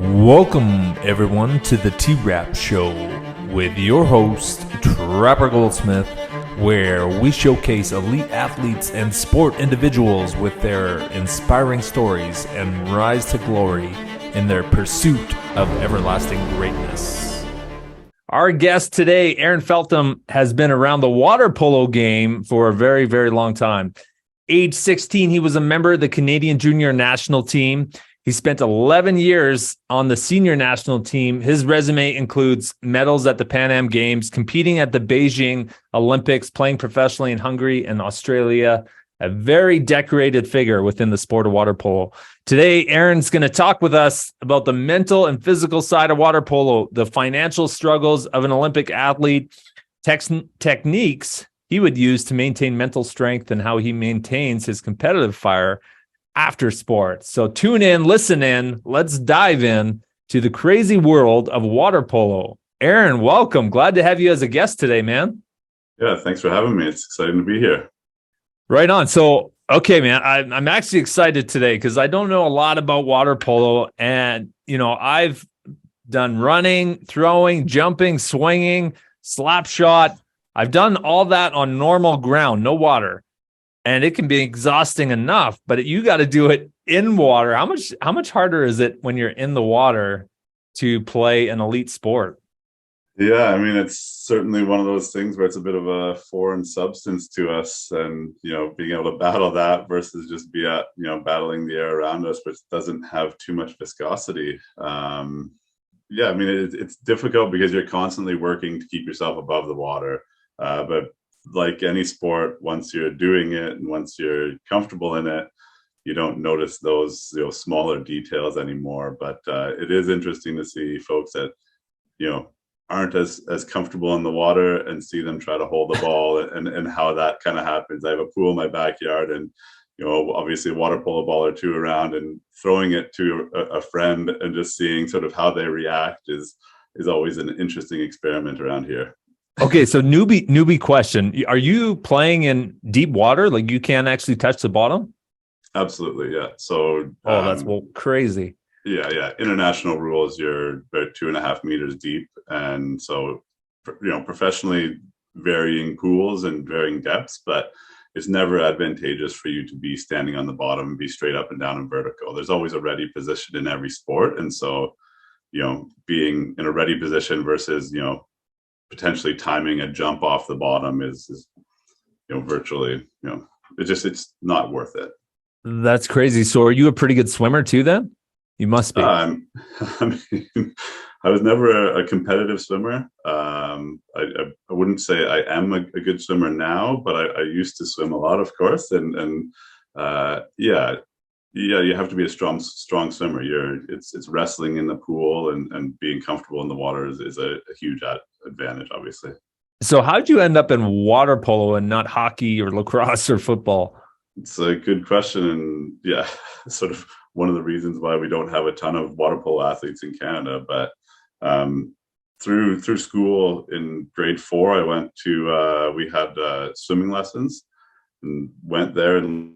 Welcome, everyone, to the TeeRap Show with your host, Trapper Goldsmith, where we showcase elite athletes and sport individuals with their inspiring stories and rise to glory in their pursuit of everlasting greatness. Our guest today, Aaron Feltham, has been around the water polo game for a very, very long time. Age 16, he was a member of the Canadian junior national team. He spent 11 years on the senior national team. His resume includes medals at the Pan Am Games, competing at the Beijing Olympics, playing professionally in Hungary and Australia, a very decorated figure within the sport of water polo. Today, Aaron's going to talk with us about the mental and physical side of water polo, the financial struggles of an Olympic athlete, techniques he would use to maintain mental strength, and how he maintains his competitive fire after sports. So tune in, listen in, let's dive in to the crazy world of water polo. Aaron, welcome. Glad to have you as a guest today, man. Yeah, thanks for having me. It's exciting to be here. Right on. So, okay, man, I'm actually excited today because I don't know a lot about water polo. And, I've done running, throwing, jumping, swinging, slap shot. I've done all that on normal ground, no water. And it can be exhausting enough, but you got to do it in water. How much harder is it when you're in the water to play an elite sport? Yeah, I mean, it's certainly one of those things where it's a bit of a foreign substance to us, and being able to battle that versus just battling the air around us, which doesn't have too much viscosity. Yeah, I mean, it's difficult because you're constantly working to keep yourself above the water, but like any sport, once you're doing it and once you're comfortable in it, you don't notice those smaller details anymore. But it is interesting to see folks that aren't as comfortable in the water and see them try to hold the ball and how that kind of happens. I have a pool in my backyard, and obviously a water polo ball or two around, and throwing it to a friend and just seeing sort of how they react is always an interesting experiment around here. Okay, so newbie question. Are you playing in deep water? Like you can't actually touch the bottom? Absolutely, yeah. So that's crazy. Yeah. International rules, you're about 2.5 meters deep. And so, professionally varying pools and varying depths, but it's never advantageous for you to be standing on the bottom and be straight up and down and vertical. There's always a ready position in every sport. And so, being in a ready position versus, potentially timing a jump off the bottom is virtually, it's not worth it. That's crazy. So are you a pretty good swimmer too then? You must be. I mean, I was never a competitive swimmer. I wouldn't say I am a good swimmer now, but I used to swim a lot, of course. And you have to be a strong swimmer. It's wrestling in the pool and being comfortable in the water is a huge advantage, obviously. So how'd you end up in water polo and not hockey or lacrosse or football? It's a good question. And yeah, sort of one of the reasons why we don't have a ton of water polo athletes in Canada. But through school in grade 4, I went to, we had swimming lessons, and went there and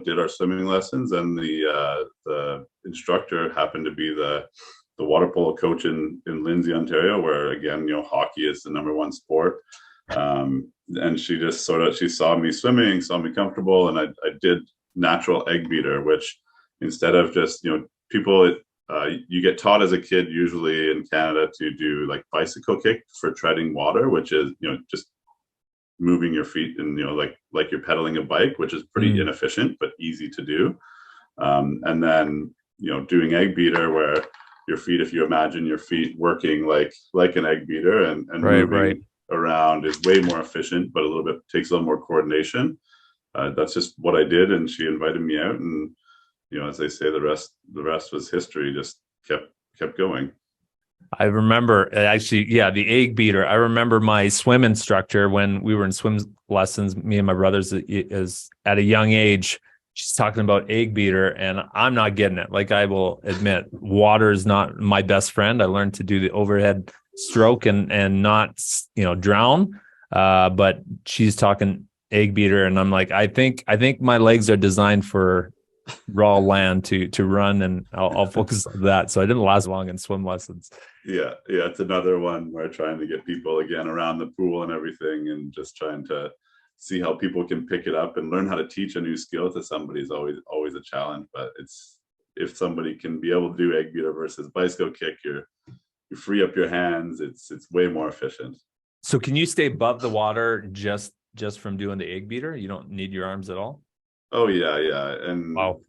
did our swimming lessons. And the instructor happened to be the water polo coach in Lindsay, Ontario, where again, hockey is the number one sport. And she just she saw me swimming, saw me comfortable, and I did natural egg beater, which instead of just, people, you get taught as a kid, usually in Canada, to do like bicycle kick for treading water, which is, just moving your feet and, like you're pedaling a bike, which is pretty inefficient, but easy to do. And then, doing egg beater, where your feet, if you imagine your feet working like an egg beater and moving around, is way more efficient, but takes a little more coordination. That's just what I did. And she invited me out, and, as they say, the rest was history. Just kept going. I remember actually, the egg beater. I remember my swim instructor when we were in swim lessons, me and my brothers, is at a young age. She's talking about egg beater, and I'm not getting it. Like, I will admit, water is not my best friend. I learned to do the overhead stroke and not, drown. But she's talking egg beater, and I'm like, I think my legs are designed for raw land to run, and I'll focus on that. So I didn't last long in swim lessons. Yeah, yeah, it's another one where trying to get people again around the pool and everything, and just trying to see how people can pick it up and learn how to teach a new skill to somebody is always a challenge. But it's if somebody can be able to do egg beater versus bicycle kick, you free up your hands. It's way more efficient. So can you stay above the water just from doing the egg beater? You don't need your arms at all? Oh yeah, yeah, and Wow.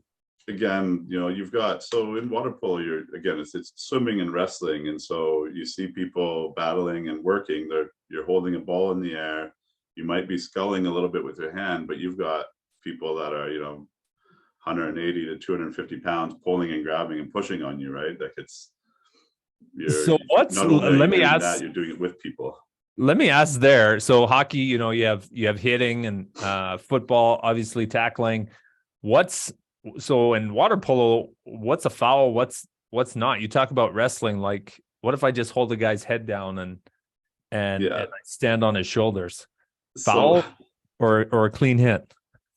again, you've got so in water polo, it's swimming and wrestling, and so you see people battling and working. You're holding a ball in the air. You might be sculling a little bit with your hand, but you've got people that are 180 to 250 pounds pulling and grabbing and pushing on you, right? Like you're So what's not only are let you me doing ask that, you're doing it with people. let me ask there. So hockey, you have hitting and football, obviously tackling. What's so in water polo, what's a foul? What's not? You talk about wrestling, like what if I just hold the guy's head down and Yeah. I stand on his shoulders? So Foul or a clean hit?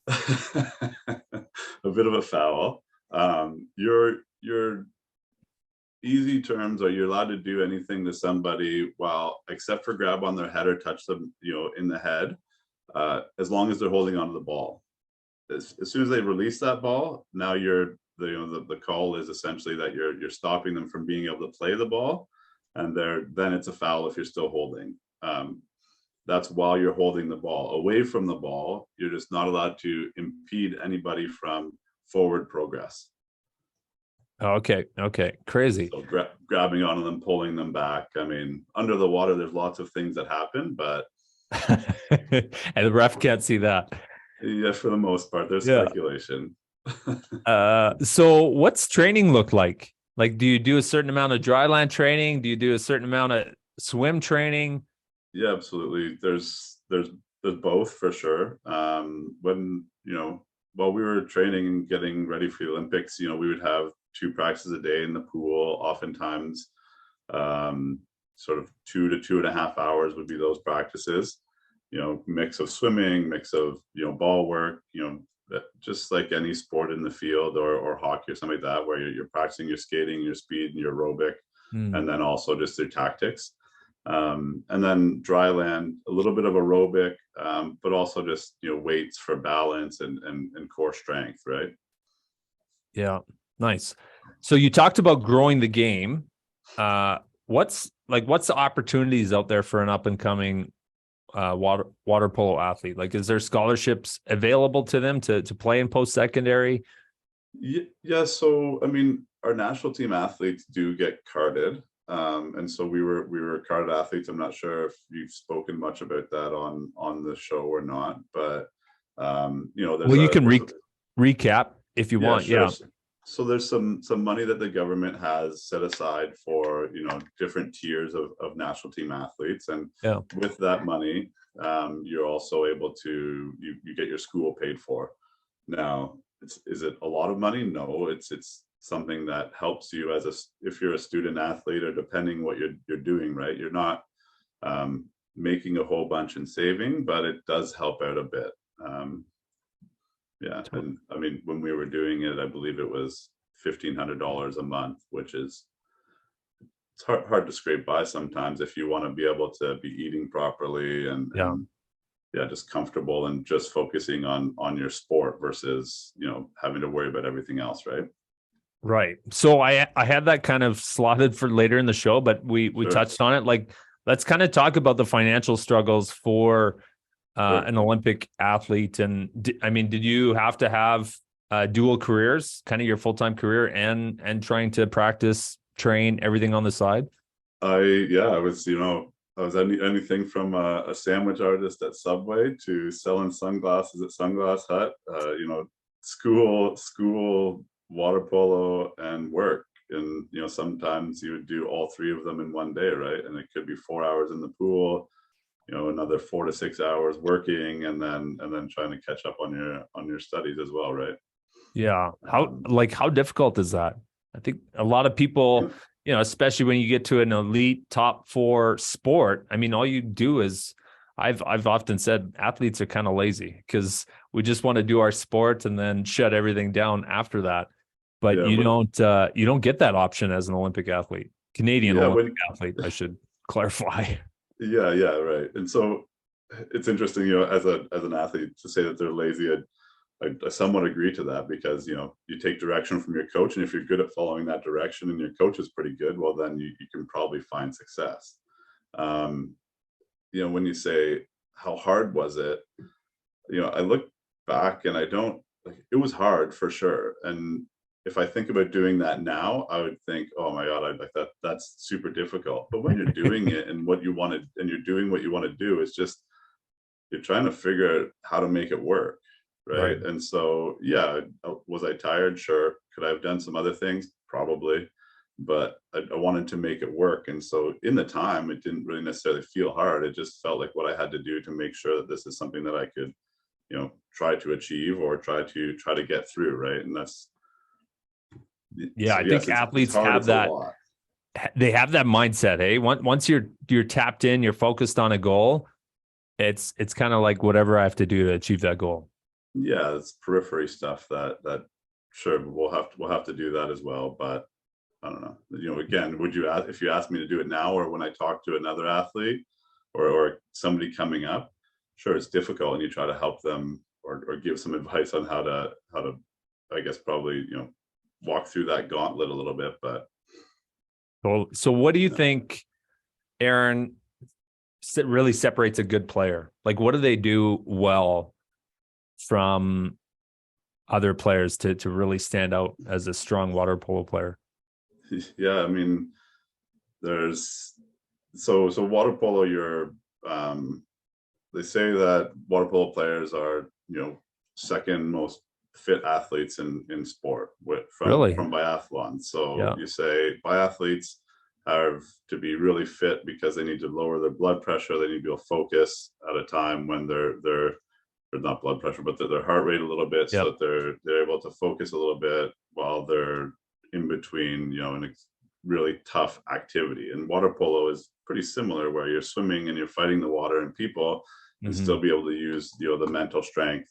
a bit of a foul. Your easy terms are you're allowed to do anything to somebody while except for grab on their head or touch them, in the head, as long as they're holding onto the ball. As soon as they release that ball, now the call is essentially that you're stopping them from being able to play the ball, and then it's a foul if you're still holding. That's while you're holding the ball. Away from the ball, you're just not allowed to impede anybody from forward progress. Okay. Crazy. So grabbing onto them, pulling them back. I mean, under the water, there's lots of things that happen, but And the ref can't see that. yeah, for the most part, there's Yeah. speculation. So what's training look like? Like, do you do a certain amount of dry land training? Do you do a certain amount of swim training? Yeah, absolutely. There's both for sure. When while we were training and getting ready for the Olympics, we would have 2 practices a day in the pool. Oftentimes, sort of 2 to 2.5 hours would be those practices. Mix of swimming, mix of ball work. Just like any sport in the field or hockey or something like that, where you're practicing your skating, your speed, and your aerobic, and then also just their tactics. And then dry land, a little bit of aerobic, but also just weights for balance and core strength, right? Yeah, nice. So you talked about growing the game. What's the opportunities out there for an up and coming water polo athlete? Like, is there scholarships available to them to play in post secondary? Yeah. So I mean, our national team athletes do get carded. And so we were carded athletes. I'm not sure if you've spoken much about that on the show or not, but Well, you can recap if you want. sure. Yeah. So there's some money that the government has set aside for different tiers of national team athletes, and Yeah. with that money, you're also able to you get your school paid for. Now, is it a lot of money? No, it's something that helps you if you're a student athlete, or depending what you're doing, right? You're not making a whole bunch and saving, but it does help out a bit. Yeah, and I mean, when we were doing it, I believe it was $1,500 a month, which is it's hard to scrape by sometimes if you want to be able to be eating properly and just comfortable and just focusing on your sport versus having to worry about everything else, right? Right. So I had that kind of slotted for later in the show, but we Sure. touched on it. Like, let's kind of talk about the financial struggles for Sure. an Olympic athlete. And did you have to have dual careers, kind of your full-time career and trying to practice, train, everything on the side? I was anything from a sandwich artist at Subway to selling sunglasses at Sunglass Hut, school, water polo, and work. And sometimes you would do all three of them in one day, right? And it could be 4 hours in the pool, another 4 to 6 hours working, and then trying to catch up on your studies as well, right? Yeah. How difficult is that? I think a lot of people, especially when you get to an elite top 4 sport, I mean, all you do is I've often said athletes are kind of lazy because We just want to do our sport and then shut everything down after that. But Yeah, you don't get that option as an Olympic athlete, Canadian Olympic athlete, I should clarify. Yeah, right. And so it's interesting, as an athlete to say that they're lazy. I somewhat agree to that because you take direction from your coach, and if you're good at following that direction and your coach is pretty good, well then you can probably find success. When you say how hard was it, I look back and I don't like it was hard for sure. And if I think about doing that now, I would think, oh my God, I'd like that's super difficult. But when you're doing it and what you want to and you're doing what you want to do, it's just you're trying to figure out how to make it work. Right. And so, yeah, was I tired? Sure. Could I have done some other things? Probably. But I wanted to make it work. And so in the time, it didn't really necessarily feel hard. It just felt like what I had to do to make sure that this is something that I could, try to achieve or try to get through. Right. And that's, yeah, so, I think athletes have that. They have that mindset. Hey, once you're tapped in, you're focused on a goal. It's kind of like whatever I have to do to achieve that goal. Yeah, it's periphery stuff that sure we'll have to do that as well. But I don't know. Again, if you ask me to do it now or when I talk to another athlete or somebody coming up, sure, it's difficult, and you try to help them or give some advice on how to I guess probably walk through that gauntlet a little bit. But so what do you think, Aaron, really separates a good player? Like, what do they do well from other players to really stand out as a strong water polo player? Yeah, I mean, there's so water polo, they say that water polo players are second most fit athletes in sport from biathlon. So yeah. You say biathletes have to be really fit because they need to lower their blood pressure. They need to be able to focus at a time when they're not blood pressure, but their heart rate a little bit, so that they're able to focus a little bit while they're in between, in a really tough activity. And water polo is pretty similar, where you're swimming and you're fighting the water, and people can still be able to use the mental strength.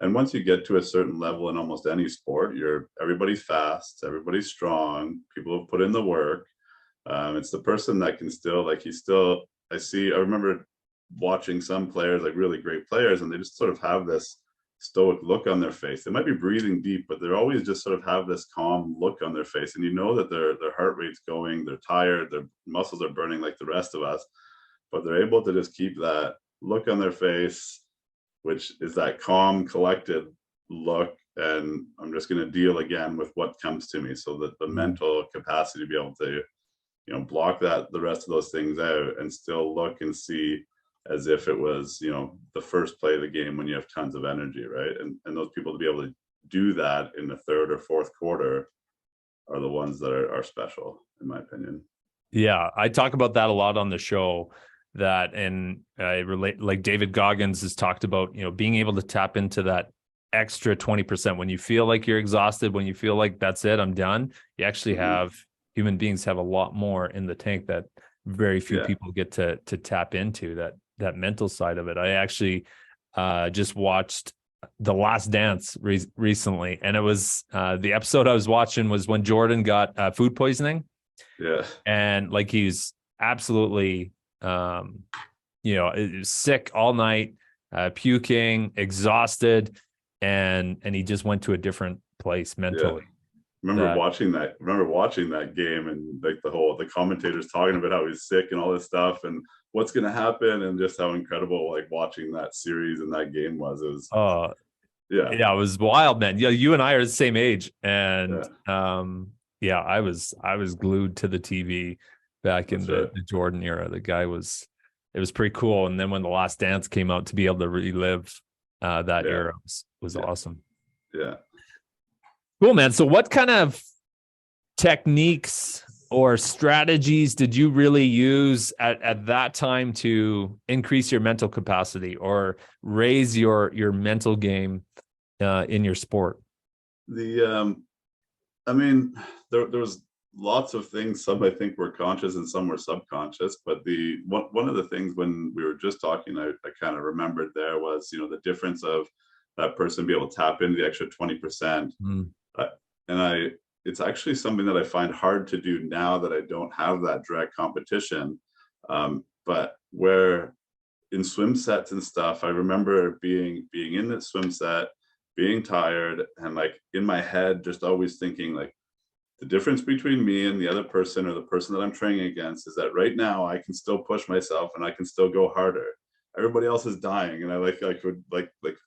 And once you get to a certain level in almost any sport, everybody's fast, everybody's strong, people have put in the work. It's the person that can still I remember watching some players, like really great players, and they just sort of have this stoic look on their face. They might be breathing deep, but they're always just sort of have this calm look on their face. And that their heart rate's going, they're tired, their muscles are burning like the rest of us, but they're able to just keep that look on their face, which is that calm, collected look. And I'm just going to deal again with what comes to me. So that the mental capacity to be able to, block the rest of those things out and still look and see as if it was, the first play of the game when you have tons of energy, right? And those people to be able to do that in the third or fourth quarter are the ones that are special, in my opinion. Yeah, I talk about that a lot on the show. And I relate, like David Goggins has talked about, being able to tap into that extra 20% when you feel like you're exhausted, when you feel like that's it, I'm done. You actually human beings have a lot more in the tank that very few people get to tap into, that mental side of it. I actually just watched The Last Dance recently, and it was the episode I was watching was when Jordan got food poisoning. Yeah, and like he's absolutely sick all night, puking, exhausted, and he just went to a different place mentally. Yeah. Remember watching that game, and like the commentators talking about how he's sick and all this stuff and what's going to happen, and just how incredible like watching that series and that game was. It was it was wild, man. Yeah, you and I are the same age, and I was glued to the TV back in the Jordan era. The guy it was pretty cool. And then when The Last Dance came out, to be able to relive that era was awesome. Yeah. Cool, man. So what kind of techniques or strategies did you really use at that time to increase your mental capacity or raise your mental game in your sport? I mean, there was lots of things. Some I think were conscious and some were subconscious. But one of the things when we were just talking, I kind of remembered there was, the difference of that person be able to tap into the extra 20%. Mm. Uh, and it's actually something that I find hard to do now that I don't have that direct competition. But where in swim sets and stuff, I remember being in that swim set, being tired, and like in my head, just always thinking like, the difference between me and the other person or the person that I'm training against is that right now I can still push myself and I can still go harder. Everybody else is dying. And I could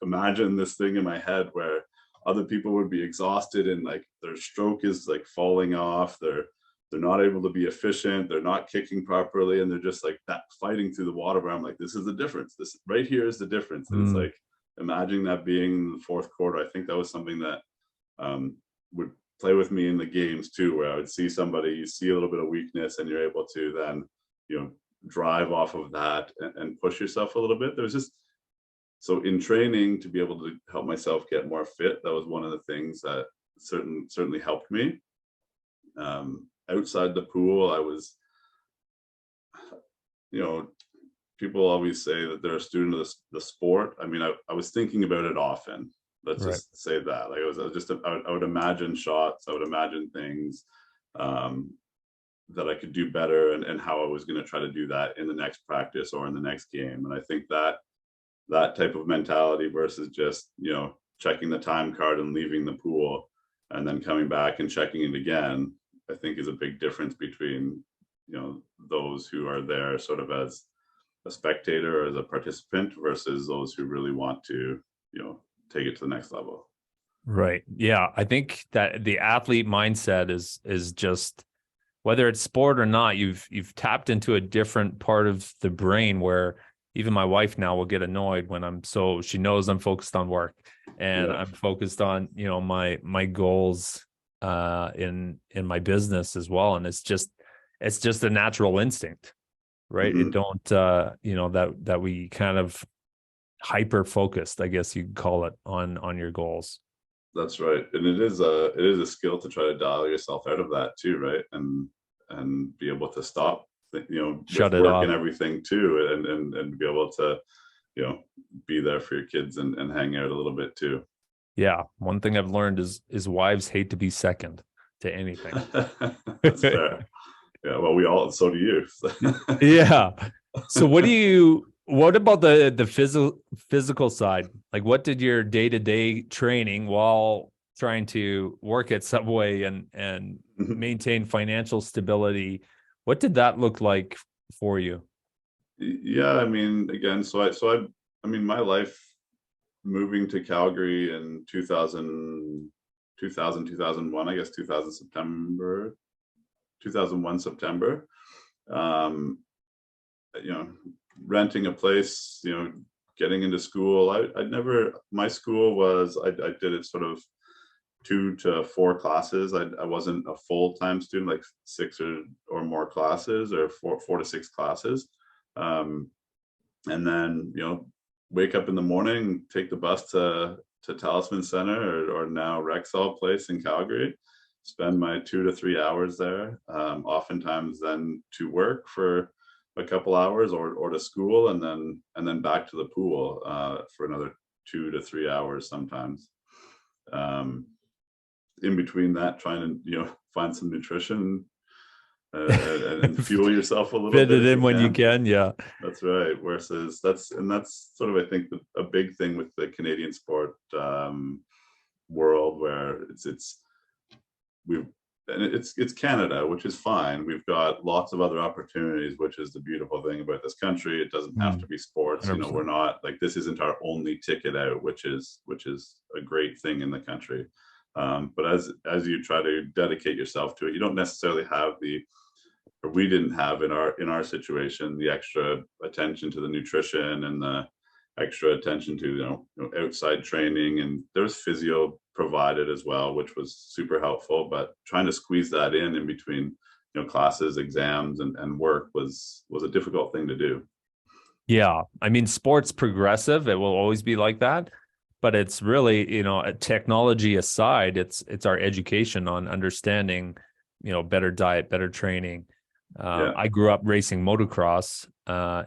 imagine this thing in my head where other people would be exhausted and like their stroke is like falling off. They're not able to be efficient. They're not kicking properly. And they're just like that fighting through the water where I'm like, this is the difference. This right here is the difference. And it's like, imagining that being in the fourth quarter, I think that was something that would play with me in the games too, where I would see somebody, you see a little bit of weakness and you're able to then, drive off of that and push yourself a little bit. There was just, so in training to be able to help myself get more fit, that was one of the things that certainly helped me. Outside the pool, I was, people always say that they're a student of the sport. I mean, I was thinking about it often. Let's just say that. Like I would imagine shots. I would imagine things that I could do better, and how I was going to try to do that in the next practice or in the next game. And I think that type of mentality versus just checking the time card and leaving the pool and then coming back and checking it again, I think is a big difference between those who are there sort of as a spectator or as a participant versus those who really want to take it to the next level. Right. Yeah. I think that the athlete mindset is just, whether it's sport or not, you've tapped into a different part of the brain where even my wife now will get annoyed when she knows I'm focused on work and I'm focused on, my goals in my business as well. And it's just a natural instinct, right? Mm-hmm. It don't, that we kind of hyper focused, I guess you could call it, on your goals. That's right. And it is a skill to try to dial yourself out of that too, right? And be able to stop, shut it work off and everything too, and be able to, be there for your kids and hang out a little bit too. Yeah. One thing I've learned is wives hate to be second to anything. That's fair. Yeah. Well, so do you. Yeah. So what about the physical side? Like, what did your day-to-day training while trying to work at Subway and maintain financial stability, what did that look like for you? Yeah, I mean, again, I mean, my life moving to Calgary in 2001, I guess 2001 September, renting a place, getting into school. My school was, I did it sort of 2 to 4 classes. I wasn't a full-time student, like 6 or more classes, or 4 to 6 classes. And then, wake up in the morning, take the bus to Talisman Center or now Rexall Place in Calgary, spend my 2 to 3 hours there, oftentimes then to work for a couple hours or to school, and then back to the pool for another 2 to 3 hours sometimes. In between that, trying to find some nutrition and fuel yourself a little bit. Fit it in when you can. Yeah, that's right. Versus that's sort of, I think, a big thing with the Canadian sport world, where it's Canada, which is fine. We've got lots of other opportunities, which is the beautiful thing about this country. It doesn't have to be sports. 100%. We're not like, this isn't our only ticket out, which is a great thing in the country. But as you try to dedicate yourself to it, you don't necessarily have or we didn't have in our situation, the extra attention to the nutrition and the extra attention to outside training, and there's physio provided as well, which was super helpful. But trying to squeeze that in between classes, exams, and work was a difficult thing to do. Yeah, I mean, sports progressive. It will always be like that. But it's really, technology aside, it's our education on understanding, better diet, better training. I grew up racing motocross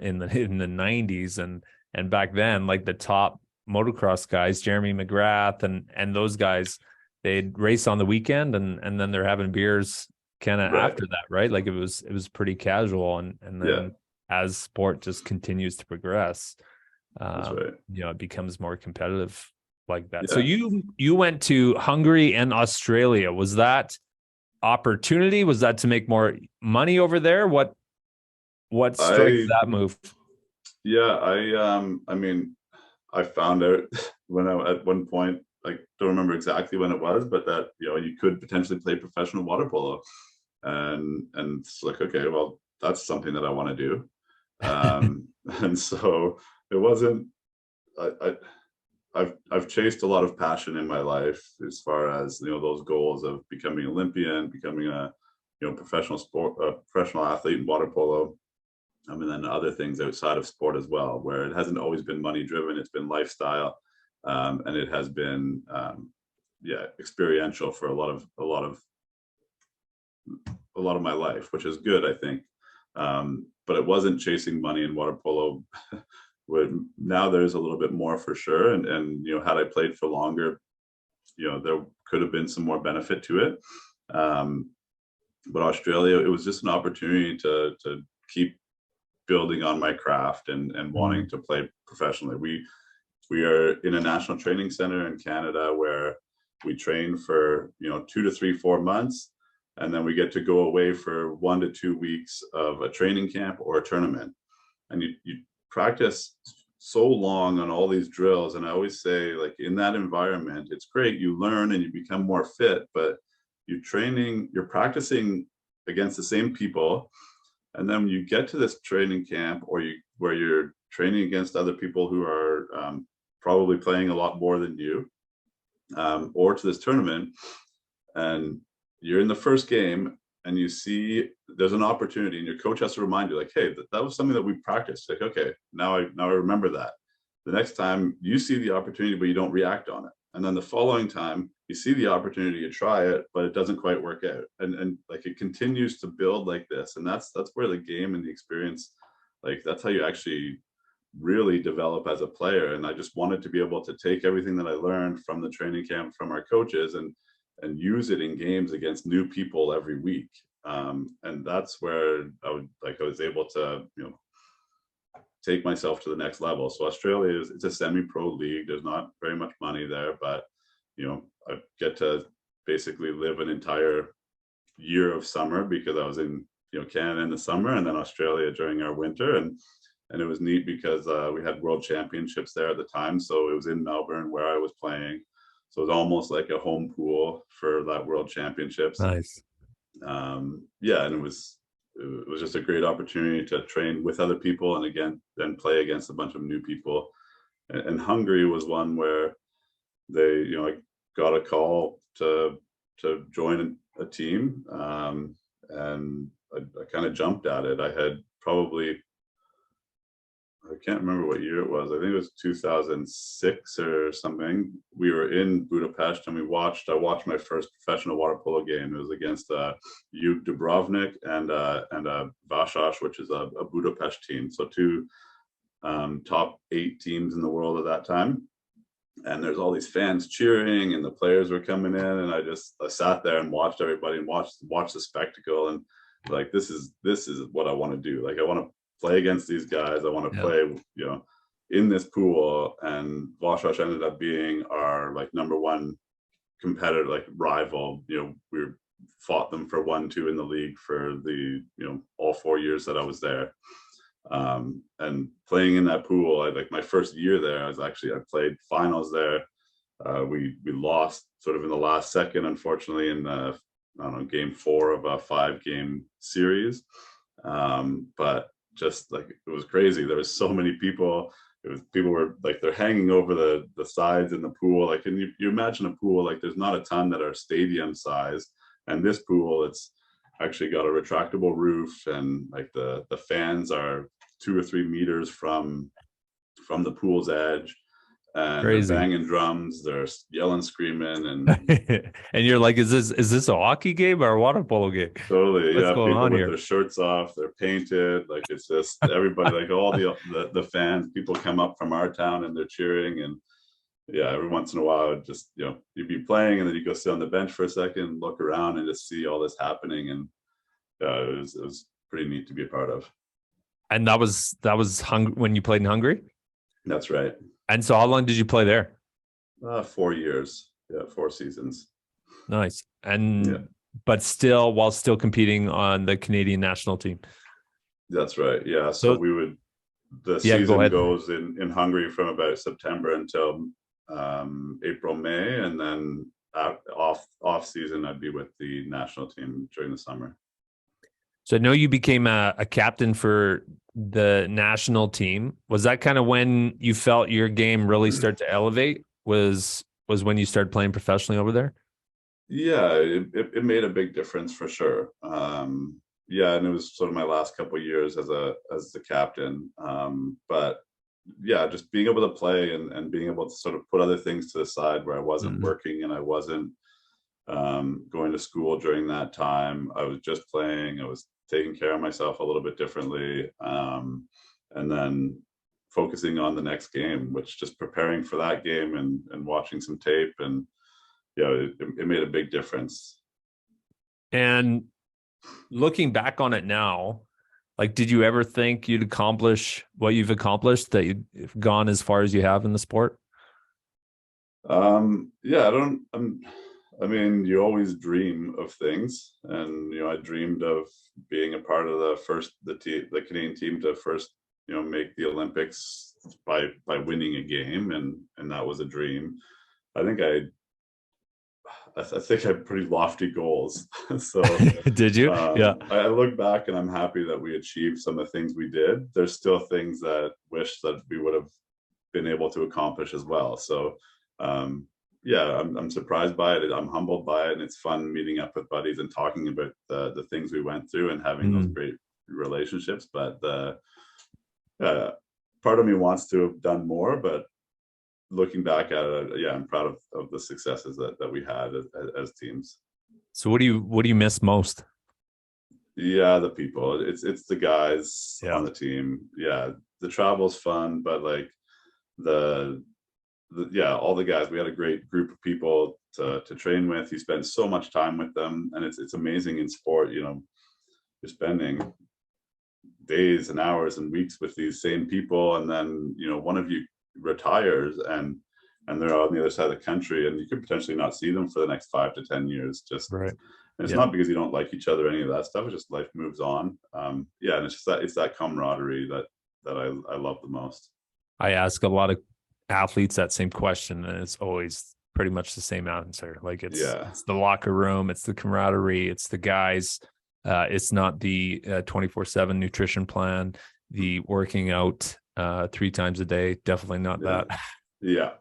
in the 90s, and back then, like the top motocross guys, Jeremy McGrath and those guys, they'd race on the weekend and then they're having beers kind of Right. after that, right? Like it was pretty casual, and Yeah. then as sport just continues to progress, That's right. it becomes more competitive like that. So Yeah. you went to Hungary and Australia. Was that opportunity? Was that to make more money over there? What strikes I that move? Yeah, I mean, I found out when I at one point, like don't remember exactly when it was, but that you could potentially play professional water polo, and it's like, okay, well, that's something that I want to do. And so it wasn't. I I've chased a lot of passion in my life as far as those goals of becoming Olympian, becoming a professional sport, a professional athlete in water polo. I mean, then other things outside of sport as well, where it hasn't always been money driven. It's been lifestyle, and it has been, yeah, experiential for a lot of my life, which is good, I think. But it wasn't chasing money in water polo. Now there's a little bit more for sure, and had I played for longer, there could have been some more benefit to it. But Australia, it was just an opportunity to keep building on my craft and wanting to play professionally. We are in a national training center in Canada where we train for 2 to 3, 4 months, and then we get to go away for 1 to 2 weeks of a training camp or a tournament. And you practice so long on all these drills, and I always say, like, in that environment, it's great, you learn and you become more fit, but you're practicing against the same people. And then when you get to this training camp, where you're training against other people who are probably playing a lot more than you, or to this tournament, and you're in the first game, and you see there's an opportunity, and your coach has to remind you, like, hey, that was something that we practiced. Like, okay, now I remember that. The next time you see the opportunity, but you don't react on it, and then the following time you see the opportunity to try it, but it doesn't quite work out, and like it continues to build like this, and that's where the game and the experience, like that's how you actually really develop as a player. And I just wanted to be able to take everything that I learned from the training camp, from our coaches, and use it in games against new people every week. And that's where I was able to take myself to the next level. So Australia it's a semi-pro league. There's not very much money there, but I get to basically live an entire year of summer, because I was in Canada in the summer and then Australia during our winter, and it was neat because we had world championships there at the time, so it was in Melbourne where I was playing, so it was almost like a home pool for that world championships. Nice. Yeah, and it was just a great opportunity to train with other people, and again then play against a bunch of new people. And Hungary was one where they I got a call to join a team, and I kind of jumped at it. I had probably, I can't remember what year it was. I think it was 2006 or something. We were in Budapest, and I watched my first professional water polo game. It was against Juk Dubrovnik and Vasas, which is a Budapest team. So two top 8 teams in the world at that time. And there's all these fans cheering, and the players were coming in, and I sat there and watched everybody and watched the spectacle, and like this is what I want to do. Like, I want to play against these guys. I want to play in this pool. And Vasas ended up being our like number one competitor, like rival. We fought them for 1-2 in the league for the all 4 years that I was there. And playing in that pool, like my first year there, I played finals there. We lost sort of in the last second, unfortunately, in I don't know, game 4 of a 5-game series. But just like, it was crazy. There was so many people. People were like, they're hanging over the sides in the pool. Like, and you imagine a pool, like there's not a ton that are stadium size, and this pool, it's actually got a retractable roof, and like the fans are 2 or 3 meters from the pool's edge, and Crazy. they're banging drums, they're yelling, screaming, and and you're like, is this a hockey game or a water polo game? totally. What's going people on with here? their shirts off, they're painted, like it's just everybody, like all the fans, people come up from our town and they're cheering, and yeah, every once in a while, just, you'd be playing and then you go sit on the bench for a second, look around and just see all this happening. And it was pretty neat to be a part of. And that was when you played in Hungary? That's right. And so how long did you play there? 4 years. Yeah, 4 seasons. Nice. And Yeah, but while still competing on the Canadian national team. that's right. Yeah, so So the yeah, go season ahead. goes in Hungary from about September until April, May, and then off season I'd be with the national team during the summer. So I know you became a captain for the national team. Was that kind of when you felt your game really start to elevate? Was when you started playing professionally over there? Yeah, it made a big difference for sure. Yeah, and it was sort of my last couple of years as the captain. But yeah, just being able to play and being able to sort of put other things to the side where I wasn't working and I wasn't going to school during that time. I was just playing. I was taking care of myself a little bit differently, and then focusing on the next game, which just preparing for that game and watching some tape, and it made a big difference. And looking back on it now, like, did you ever think you'd accomplish what you've accomplished, that you've gone as far as you have in the sport? Yeah, I mean, you always dream of things, and I dreamed of being a part of the Canadian team to first make the Olympics by winning a game, and that was a dream. I think I had pretty lofty goals. So Did you? Yeah. I look back and I'm happy that we achieved some of the things we did. There's still things that wish that we would have been able to accomplish as well. So yeah, I'm surprised by it. I'm humbled by it, and it's fun meeting up with buddies and talking about the things we went through and having those great relationships. But part of me wants to have done more, but looking back at it, yeah, I'm proud of the successes that we had as teams. So what do you miss most? Yeah, the people. It's the guys Yeah. on the team. Yeah, the travel's fun, but like yeah, all the guys. We had a great group of people to train with. You spend so much time with them, and it's amazing in sport. You're spending days and hours and weeks with these same people, and then one of you retires and they're on the other side of the country, and you could potentially not see them for the next 5 to 10 years. Just Right. and it's Yeah. not because you don't like each other or any of that stuff. It's just life moves on. Yeah, and it's that camaraderie that I love the most. I ask a lot of athletes that same question, and it's always pretty much the same answer. Like it's the locker room, it's the camaraderie, it's the guys. It's not the 24/7 nutrition plan, the working out 3 times a day. Definitely not that. Yeah.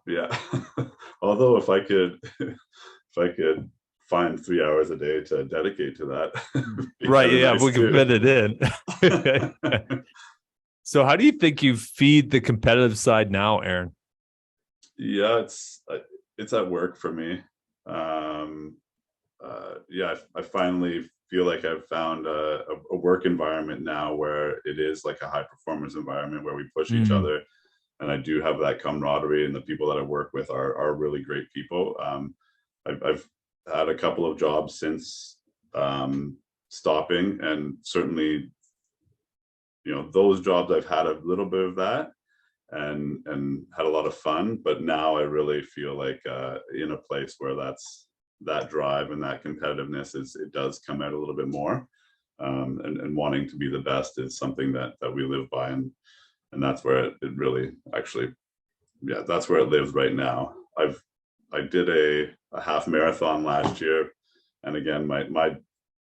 Although if I could find 3 hours a day to dedicate to that, Right. Yeah, nice, we can fit it in. So how do you think you feed the competitive side now, Aaron? Yeah, it's at work for me. Yeah, I finally feel like I've found a work environment now where it is like a high performance environment where we push each other, and I do have that camaraderie, and the people that I work with are really great people. I've had a couple of jobs since stopping, and certainly those jobs I've had a little bit of that and had a lot of fun, but now I really feel like in a place where that drive and that competitiveness it does come out a little bit more, and wanting to be the best is something that we live by, and that's where it really actually, yeah, that's where it lives right now. I did a half marathon last year, and again, my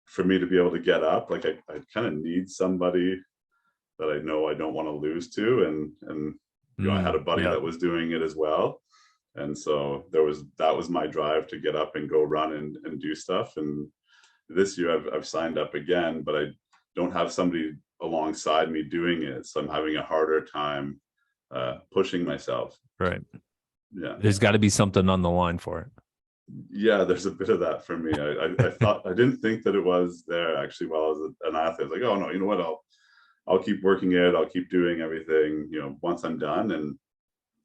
for me to be able to get up, like I kind of need somebody that I know I don't want to lose to, and I had a buddy that was doing it as well, and so that was my drive to get up and go run and do stuff. And this year I've signed up again, but I don't have somebody alongside me doing it, so I'm having a harder time pushing myself. Right. Yeah, there's got to be something on the line for it. Yeah, there's a bit of that for me. I thought, I didn't think that it was there actually while I was an athlete. I was like, oh no, you know what, I'll keep working it, I'll keep doing everything once I'm done. And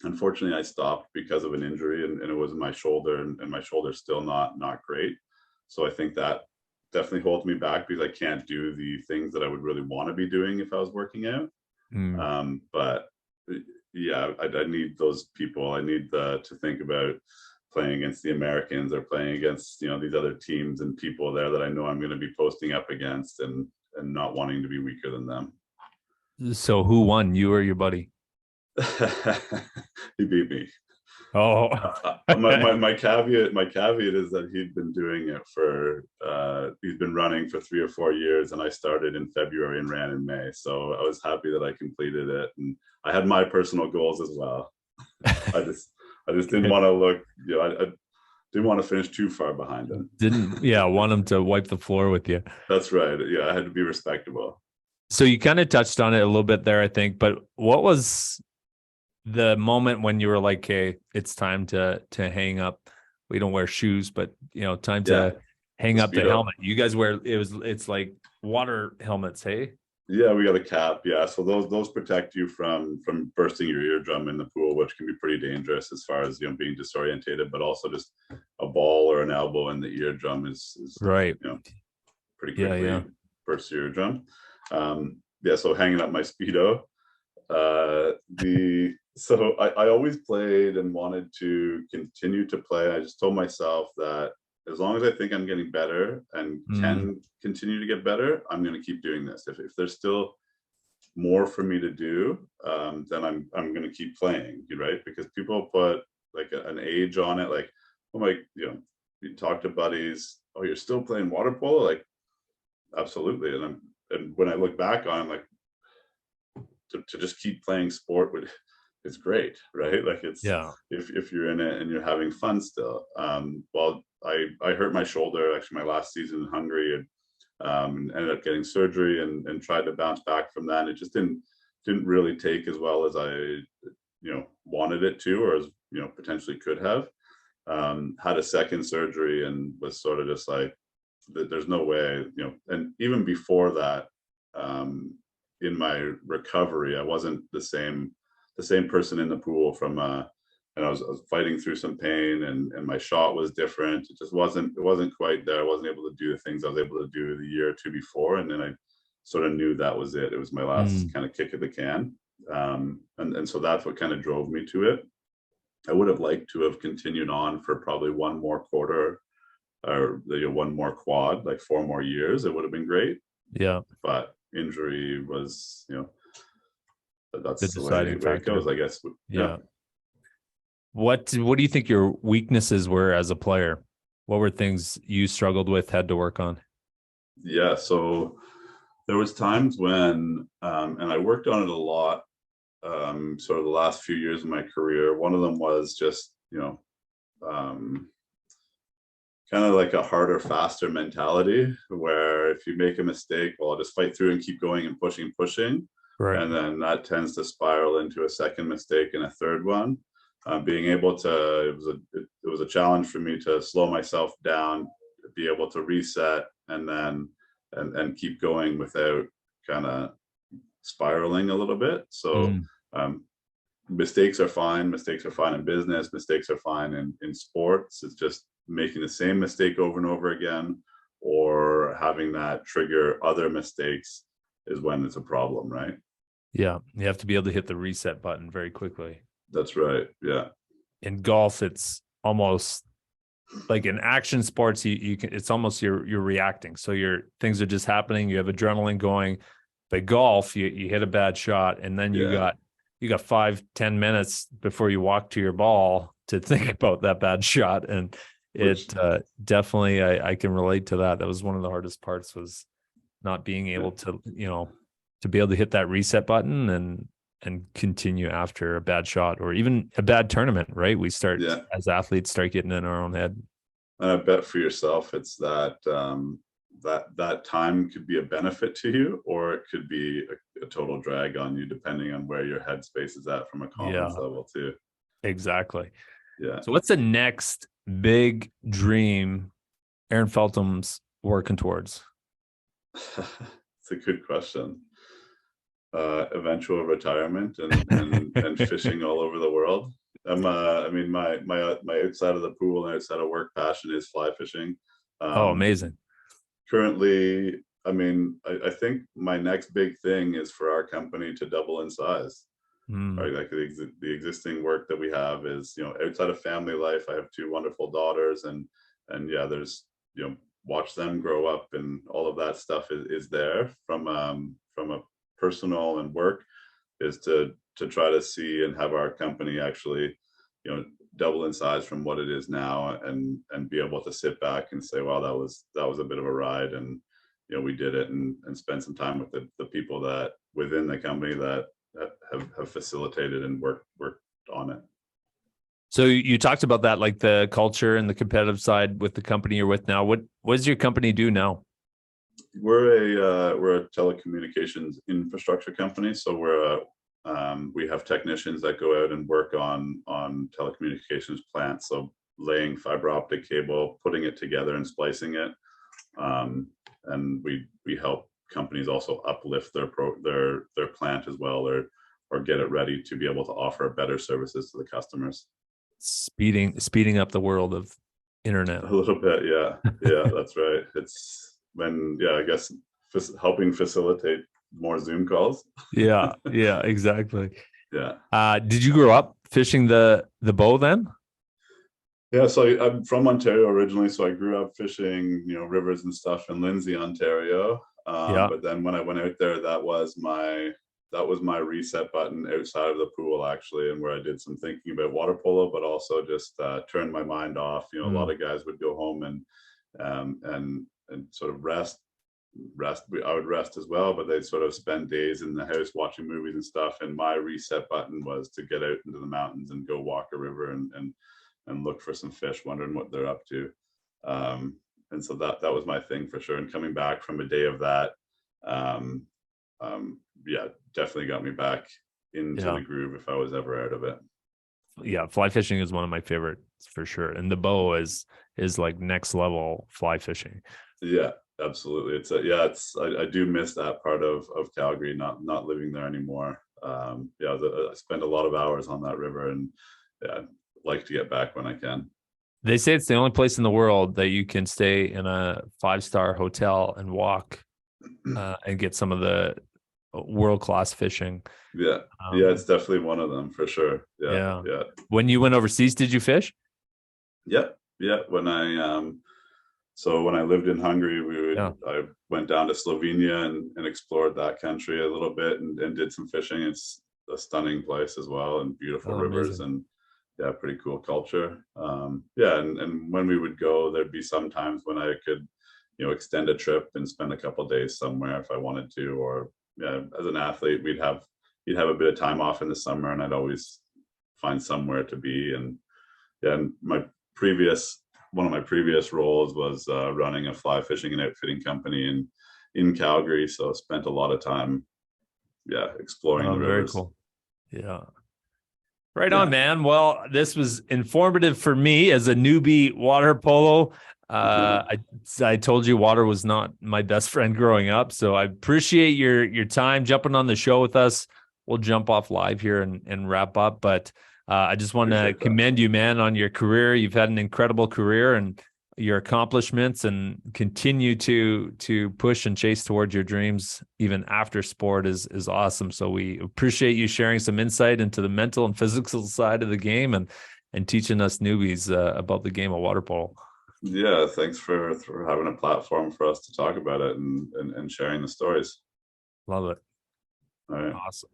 Unfortunately, I stopped because of an injury, and it was in my shoulder, and my shoulder's still not great. So I think that definitely holds me back because I can't do the things that I would really want to be doing if I was working out. Mm. But yeah, I need those people. I need to think about playing against the Americans or playing against these other teams and people there that I know I'm going to be posting up against, and not wanting to be weaker than them. So who won, you or your buddy? He beat me. Oh, My caveat is that he'd been doing it for he's been running for 3 or 4 years, and I started in February and ran in May. So I was happy that I completed it, and I had my personal goals as well. I just didn't want to look, I didn't want to finish too far behind him. Want him to wipe the floor with you. That's right. Yeah, I had to be respectable. So you kind of touched on it a little bit there, I think, but what was the moment when you were like, "Hey, it's time to hang up"? We don't wear shoes, but time to hang up the helmet. You guys wear it's like water helmets, hey? Yeah, we got a cap. Yeah, so those protect you from bursting your eardrum in the pool, which can be pretty dangerous as far as being disorientated, but also just a ball or an elbow in the eardrum is right. Pretty quickly bursts your eardrum. So hanging up my Speedo. So I always played and wanted to continue to play. I just told myself that as long as I think I'm getting better and can continue to get better, I'm going to keep doing this. If there's still more for me to do, then I'm going to keep playing, right? Because people put like an age on it, like, oh my, you talk to buddies, oh, you're still playing water polo, like, absolutely. And when I look back on it, I'm like, to just keep playing sport it's great, right? Like if you're in it and you're having fun still. Well, I hurt my shoulder actually my last season in Hungary, and ended up getting surgery and tried to bounce back from that. And it just didn't really take as well as I wanted it to, or as potentially could have. Had a second surgery and was sort of just like, there's no way, and even before that, in my recovery, I wasn't the same person in the pool from and I was fighting through some pain, and my shot was different. It just wasn't quite there. I wasn't able to do the things I was able to do the year or two before, and then I sort of knew that was it. It was my last kind of kick of the can, and so that's what kind of drove me to it. I would have liked to have continued on for probably one more quarter, or one more quad, like 4 more years. It would have been great. Yeah, but injury was, that's the deciding way it goes, I guess. Yeah. What do you think your weaknesses were as a player? What were things you struggled with, had to work on? Yeah, so there was times when, and I worked on it a lot, sort of the last few years of my career. One of them was just, kind of like a harder, faster mentality, where if you make a mistake, well, I'll just fight through and keep going and pushing. Right. And then that tends to spiral into a second mistake and a third one. Being able to, it was a challenge for me to slow myself down, be able to reset, and then and keep going without kind of spiraling a little bit. So mistakes are fine. Mistakes are fine in business. Mistakes are fine in sports. It's just making the same mistake over and over again, or having that trigger other mistakes, is when it's a problem, right? Yeah, you have to be able to hit the reset button very quickly. That's right. Yeah. In golf, it's almost like in action sports, you can, it's almost you're reacting. So things are just happening. You have adrenaline going. But golf, you hit a bad shot, and then you got 5-10 minutes before you walk to your ball to think about that bad shot. And it definitely, I can relate to that. That was one of the hardest parts, was not being able to, to be able to hit that reset button and continue after a bad shot, or even a bad tournament, right? We start as athletes start getting in our own head. And I bet for yourself, it's that that time could be a benefit to you, or it could be a total drag on you, depending on where your headspace is at from a confidence level too. Exactly. Yeah. So what's the next big dream Aaron Feltham's working towards? It's a good question. eventual retirement and fishing all over the world. I mean, my outside of the pool and outside of work passion is fly fishing. Oh, Um, amazing. Currently, I mean, I think my next big thing is for our company to double in size. Mm. Right, like the existing work that we have is, outside of family life. I have two wonderful daughters, and yeah, there's, watch them grow up, and all of that stuff is there from a personal and work, is to try to see and have our company actually, double in size from what it is now, and be able to sit back and say, wow, that was a bit of a ride, and we did it, and spend some time with the people that within the company that have facilitated and worked on it. So you talked about that, like the culture and the competitive side with the company you're with now. What does your company do now? We're a telecommunications infrastructure company, so we have technicians that go out and work on telecommunications plants, so laying fiber optic cable, putting it together and splicing it, and we help companies also uplift their plant as well, or get it ready to be able to offer better services to the customers. Speeding up the world of internet. A little bit, yeah, that's right. It's been, I guess, helping facilitate more Zoom calls. Yeah, exactly. Yeah. Did you grow up fishing the bow then? Yeah, so I'm from Ontario originally, so I grew up fishing, rivers and stuff in Lindsay, Ontario. Yeah. But then when I went out there, that was my reset button outside of the pool, actually, and where I did some thinking about water polo, but also just turned my mind off. A lot of guys would go home and sort of rest. I would rest as well, but they'd sort of spend days in the house watching movies and stuff. And my reset button was to get out into the mountains and go walk a river and look for some fish, wondering what they're up to. And so that was my thing for sure. And coming back from a day of that, definitely got me back into the groove if I was ever out of it. Yeah, fly fishing is one of my favorites for sure. And the bow is like next level fly fishing. Yeah, absolutely. I do miss that part of Calgary, not living there anymore. I spend a lot of hours on that river, and like to get back when I can. They say it's the only place in the world that you can stay in a 5-star hotel and walk and get some of the world-class fishing. Yeah. It's definitely one of them for sure. Yeah. When you went overseas, did you fish? Yeah. When I lived in Hungary, I went down to Slovenia and explored that country a little bit and did some fishing. It's a stunning place as well, and beautiful rivers, amazing. and pretty cool culture. And when we would go, there'd be some times when I could, extend a trip and spend a couple days somewhere if I wanted to, or as an athlete, you'd have a bit of time off in the summer, and I'd always find somewhere to be. And one of my previous roles was running a fly fishing and outfitting company in Calgary, so I spent a lot of time exploring the rivers. Very cool. Yeah. Right on, man. Well, this was informative for me as a newbie water polo. I told you water was not my best friend growing up, so I appreciate your time jumping on the show with us. We'll jump off live here and wrap up, but I just want to commend you, man, on your career. You've had an incredible career, and your accomplishments, and continue to push and chase towards your dreams even after sport is awesome. So we appreciate you sharing some insight into the mental and physical side of the game, and teaching us newbies about the game of water polo. Yeah, thanks for having a platform for us to talk about it and sharing the stories. Love it. All right. Awesome.